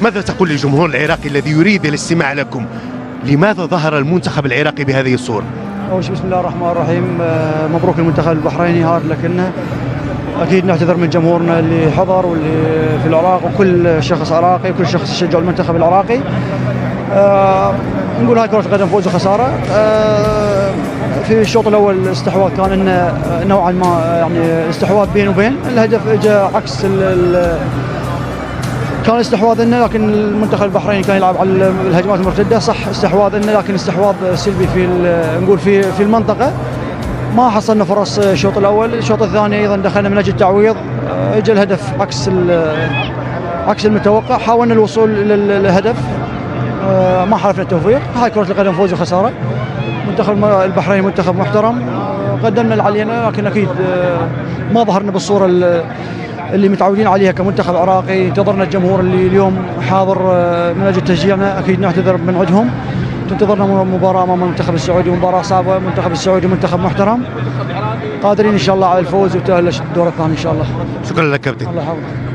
ماذا تقول للجمهور العراقي الذي يريد الاستماع لكم؟ لماذا ظهر المنتخب العراقي بهذه الصورة؟ أول شيء بسم الله الرحمن الرحيم، مبروك المنتخب البحريني هارد لكنه أكيد نعتذر من جمهورنا اللي حضر واللي في العراق وكل شخص عراقي وكل شخص يشجع المنتخب العراقي. نقول هاي كرة القدم فوز وخسارة. في الشوط الأول الاستحواذ كان إنه نوعا ما يعني استحواذ بين وبين، الهدف اجى عكس كان استحواذ إنه، لكن المنتخب البحريني كان يلعب على الهجمات المرتدة. صح استحواذ إنه، لكن استحواذ سلبي نقول في المنطقة. ما حصلنا فرص الشوط الأول. الشوط الثاني أيضا دخلنا من أجل التعويض، اجى الهدف عكس المتوقع. حاولنا الوصول للهدف، ما حالفنا التوفيق. هاي كرة القدم فوز وخسارة. منتخب البحرين منتخب محترم، قدمنا اللي علينا، لكن أكيد ما ظهرنا بالصورة اللي متعودين عليها كمنتخب عراقي. انتظرنا الجمهور اللي اليوم حاضر من أجل تشجيعنا، أكيد نعتذر من عندهم. تنتظرنا مباراة أمام المنتخب السعودي، مباراة صعبة. المنتخب السعودي منتخب محترم، قادرين إن شاء الله على الفوز والتأهل للدور الثاني إن شاء الله. شكرا لك كابتن. الله يحفظك.